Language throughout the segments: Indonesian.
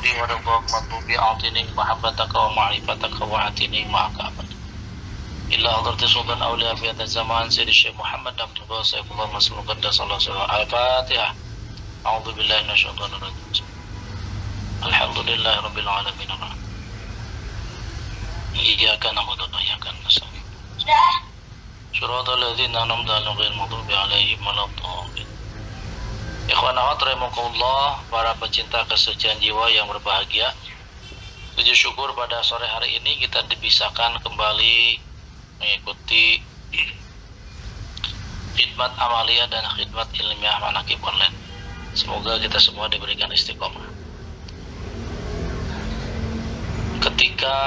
حبي ورضاك مطلوبي أعطني محبتك ومعرفتك وأعطني معك أبدا إلا حضرت سلطان أولياء في هذا الزمان سيد الشيخ محمد عبد الله سيف الله مسلم قدس الله سره. الفاتحة. أعوذ بالله من الشيطان الرجيم. الحمد لله رب العالمين الرحمن إياك نعبد وإياك نستعين صراط الذين أنعمت عليهم غير المغضوب عليهم ولا الضالين. Ikhwan akhwat rahimakumullah, para pecinta kesucian jiwa yang berbahagia, puji syukur pada sore hari ini kita dipisahkan kembali mengikuti khidmat amaliyah dan khidmat ilmiah manaqib online. Semoga kita semua diberikan istiqomah. Ketika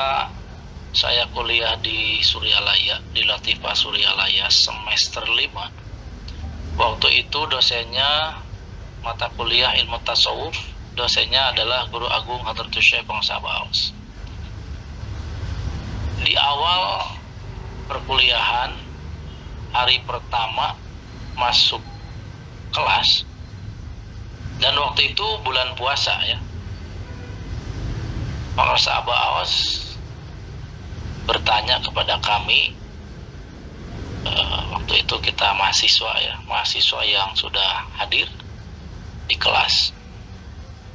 saya kuliah di Suryalaya, di Latifah Suryalaya semester 5, waktu itu dosennya mata kuliah ilmu tasawuf, dosennya adalah Guru Agung Hadratus Syekh Bangsa Baos. Di awal perkuliahan, hari pertama masuk kelas, dan waktu itu bulan puasa ya, Bangsa Baos bertanya kepada kami, waktu itu kita mahasiswa ya, mahasiswa yang sudah hadir di kelas.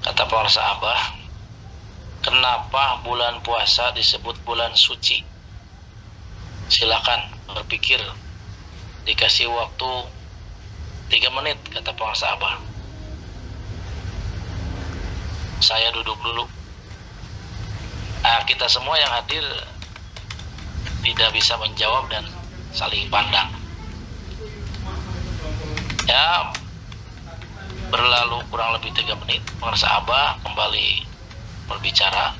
Kata para sahabat, kenapa bulan puasa disebut bulan suci? Silakan berpikir, dikasih waktu 3 menit, kata para sahabat. Saya duduk dulu. Nah, kita semua yang hadir tidak bisa menjawab dan saling pandang. Ya, berlalu kurang lebih 3 menit, para sahabat kembali berbicara.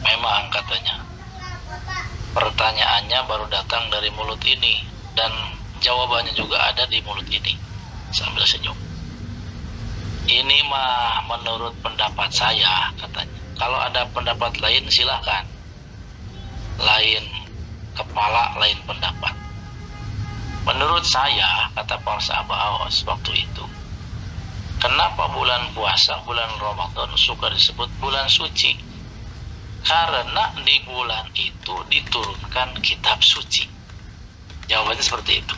Memang katanya, pertanyaannya baru datang dari mulut ini dan jawabannya juga ada di mulut ini, sambil senyum. Ini mah menurut pendapat saya, katanya. Kalau ada pendapat lain silakan. Lain kepala, lain pendapat. Menurut saya, kata para sahabat awas waktu itu, kenapa bulan puasa, bulan Ramadan suka disebut bulan suci? Karena di bulan itu diturunkan kitab suci. Jawabannya seperti itu.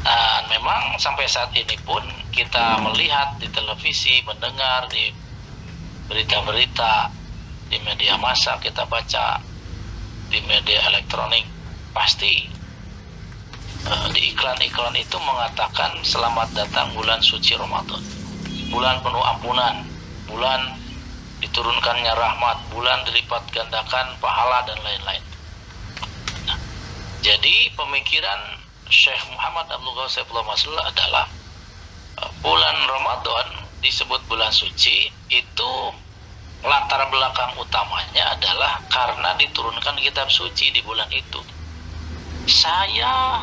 Dan memang sampai saat ini pun kita melihat di televisi, mendengar di berita-berita, di media massa, kita baca di media elektronik, pasti di iklan-iklan itu mengatakan selamat datang bulan suci Ramadan, bulan penuh ampunan, bulan diturunkannya rahmat, bulan dilipat gandakan pahala dan lain-lain. Nah, jadi pemikiran Syekh Muhammad Abdul Ghawth adalah bulan Ramadan disebut bulan suci itu latar belakang utamanya adalah karena diturunkan kitab suci di bulan itu. Saya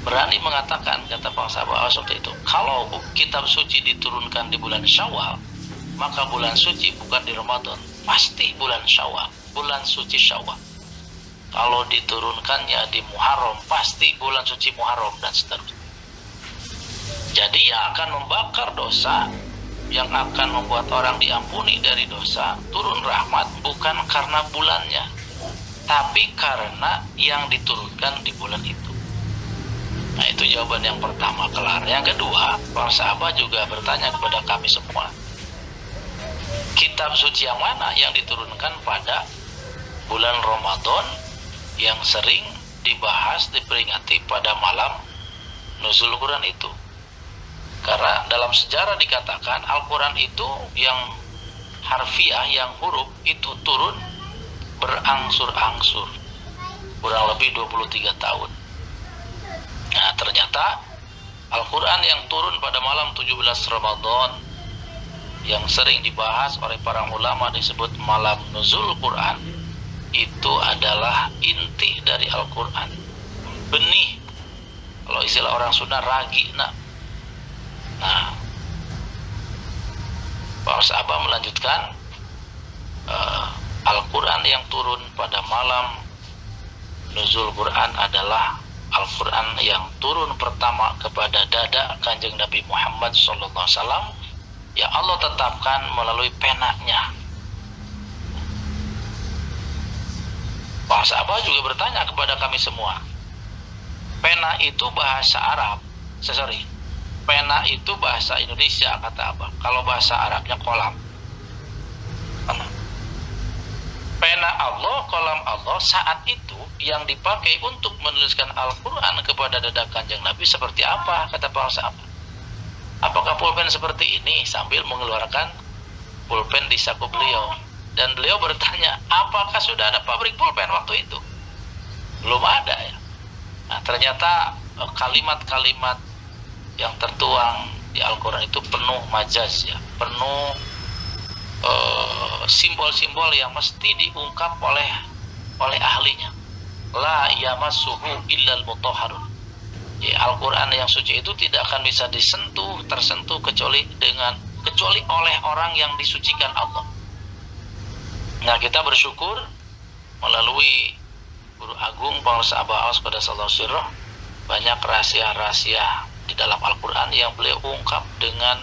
berani mengatakan, kata Bang Sabah waktu itu, kalau kitab suci diturunkan di bulan Syawal, maka bulan suci bukan di Ramadan, pasti bulan Syawal, bulan suci Syawal. Kalau diturunkannya di Muharram, pasti bulan suci Muharram dan seterusnya. Jadi yang akan membakar dosa, yang akan membuat orang diampuni dari dosa, turun rahmat bukan karena bulannya, tapi karena yang diturunkan di bulan itu. Nah, itu jawaban yang pertama, kelar. Yang kedua, para sahabat juga bertanya kepada kami semua, kitab suci yang mana yang diturunkan pada bulan Ramadan yang sering dibahas, diperingati pada malam nuzul Quran itu? Karena dalam sejarah dikatakan Al-Quran itu yang harfiah, yang huruf itu turun berangsur-angsur, kurang lebih 23 tahun. Nah, ternyata Al-Quran yang turun pada malam 17 Ramadan yang sering dibahas oleh para ulama disebut malam nuzul Quran, itu adalah inti dari Al-Quran, benih, kalau istilah orang Sunda, ragi. Nah, para sahabat melanjutkan, Al-Quran yang turun pada malam nuzul Quran adalah Al-Quran yang turun pertama kepada dada Kanjeng Nabi Muhammad SAW ya Allah tetapkan melalui penanya. Para sahabat juga bertanya kepada kami semua, pena itu bahasa Arab, pena itu bahasa Indonesia, kata Abah. Kalau bahasa Arabnya kolam. Pena Allah, kolam Allah saat itu yang dipakai untuk menuliskan Al-Quran kepada dada Kanjeng Nabi seperti apa, kata para sahabat. Apakah pulpen seperti ini, sambil mengeluarkan pulpen di saku beliau. Dan beliau bertanya, apakah sudah ada pabrik pulpen waktu itu? Belum ada ya. Nah, ternyata kalimat-kalimat yang tertuang di Al-Quran itu penuh majaz ya, penuh simbol-simbol yang mesti diungkap oleh ahlinya. La yamassuhu illal mutahharun. Ya, Al-Quran yang suci itu tidak akan bisa tersentuh kecuali oleh orang yang disucikan Allah. Nah, kita bersyukur melalui Guru Agung Pengarsa Abah Awas pada Sallallahu Sirroh, banyak rahasia-rahasia di dalam Al-Quran yang beliau ungkap dengan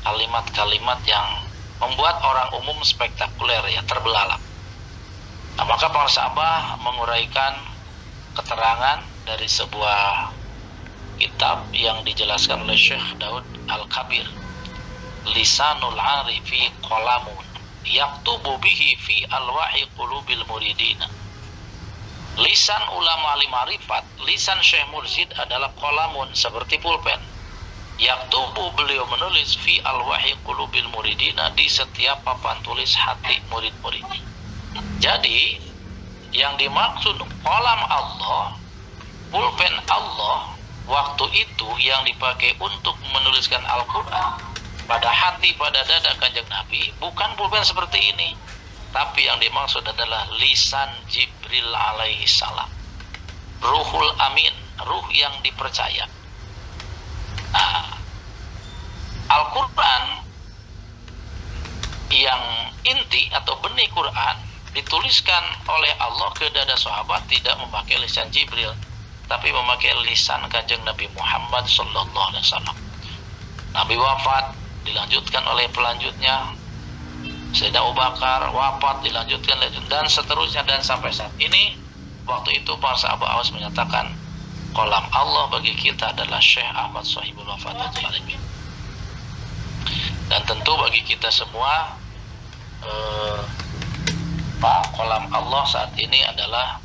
kalimat-kalimat yang membuat orang umum spektakuler ya, terbelalak. Nah, maka Pengarsa Abah menguraikan keterangan dari sebuah kitab yang dijelaskan oleh Syekh Daud Al-Kabir, Lisanul Arifi Qalamun yaktubu bihi fi alwahi qulubil muridina. Lisan ulama al-ma'rifat, lisan Syekh Mursyid adalah qalamun, seperti pulpen. Yaktubu, beliau menulis, fi alwahi qulubil muridina, di setiap papan tulis hati murid-murid. Jadi yang dimaksud qalam Allah, pulpen Allah waktu itu yang dipakai untuk menuliskan Al-Quran pada hati, pada dada Kanjeng Nabi, bukan pulpen seperti ini, tapi yang dimaksud adalah lisan Jibril alaihi salam, Ruhul Amin, ruh yang dipercaya. Nah, Al-Quran yang inti atau benih Quran dituliskan oleh Allah ke dada sahabat tidak memakai lisan Jibril, tapi memakai lisan Kanjeng Nabi Muhammad sallallahu alaihi wasallam. Nabi wafat, dilanjutkan oleh pelanjutnya, Sayyidina Abu Bakar wafat, dilanjutkan, dan seterusnya, dan sampai saat ini. Waktu itu para sahabat Awas menyatakan kolam Allah bagi kita adalah Syekh Ahmad Sahibul Wafadatul Alamin. Dan tentu bagi kita semua kolam Allah saat ini adalah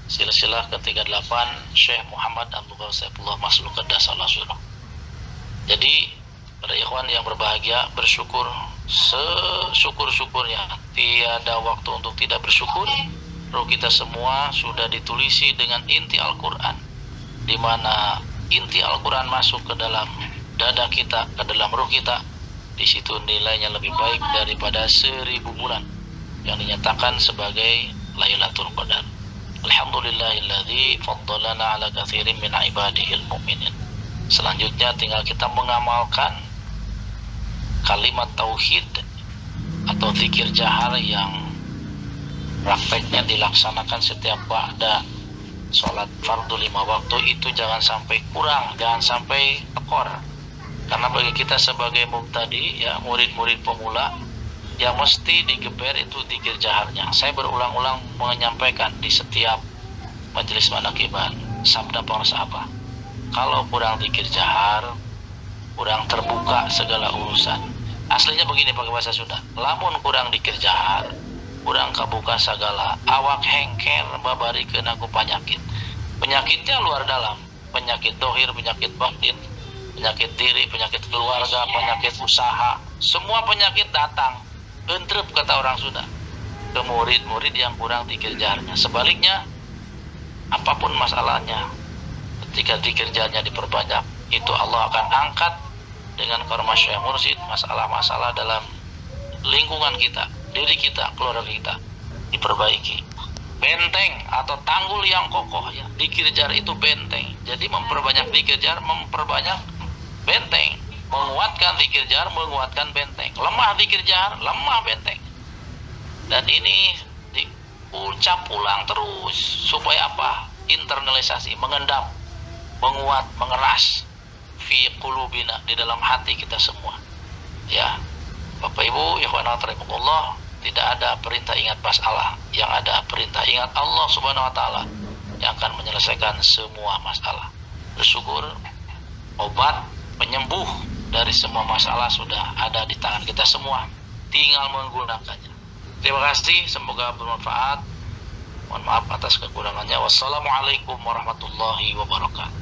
silsilah ke-38 Syekh Muhammad Abdul Saifullah Masluk Kedas Al-Surah. Jadi para ikhwan yang berbahagia, bersyukur sesyukur-syukurnya, tiada waktu untuk tidak bersyukur. Ruh kita semua sudah ditulisi dengan inti Al-Quran, di mana inti Al-Quran masuk ke dalam dada kita, ke dalam ruh kita. Di situ nilainya lebih baik daripada 1000 bulan yang dinyatakan sebagai Lailatul Qadar. Alhamdulillahilladzi faddalana ala katsirin min ibadihil mu'minin. Selanjutnya tinggal kita mengamalkan kalimat tauhid atau zikir jahar yang prakteknya dilaksanakan setiap ba'da sholat fardu 5 waktu. Itu jangan sampai kurang, jangan sampai tekor. Karena bagi kita sebagai mubtadi ya, murid-murid pemula, yang mesti digeber itu zikir jaharnya. Saya berulang-ulang menyampaikan di setiap majelis manaqiban sabda para sahabat, kalau kurang zikir jahar, kurang terbuka segala urusan. Aslinya begini pakai bahasa Sunda, lamun kurang zikir jahar, kurang kebuka segala awak hengker babarikeun aku penyakit. Penyakitnya luar dalam, penyakit dohir, penyakit batin, penyakit diri, penyakit keluarga, penyakit usaha, semua penyakit datang entrep, kata orang Sunda, ke murid-murid yang kurang zikir jaharnya. Sebaliknya, apapun masalahnya, ketika zikir jaharnya diperbanyak, itu Allah akan angkat dengan karma Syekh Mursyid masalah-masalah dalam lingkungan kita, diri kita, keluarga kita diperbaiki. Benteng atau tanggul yang kokoh ya, zikir jahar itu benteng. Jadi memperbanyak zikir jahar, memperbanyak benteng. Menguatkan zikir jahar, menguatkan benteng. Lemah zikir jahar, lemah benteng. Dan ini diucap ulang terus supaya apa? Internalisasi, mengendap, menguat, mengeras fi qulubina, di dalam hati kita semua. Ya, Bapak Ibu, ikhwana rahimakumullah, tidak ada perintah ingat masalah, yang ada perintah ingat Allah Subhanahu wa taala yang akan menyelesaikan semua masalah. Bersyukur obat penyembuh dari semua masalah sudah ada di tangan kita semua, tinggal menggunakannya. Terima kasih, semoga bermanfaat. Mohon maaf atas kekurangannya. Wassalamualaikum warahmatullahi wabarakatuh.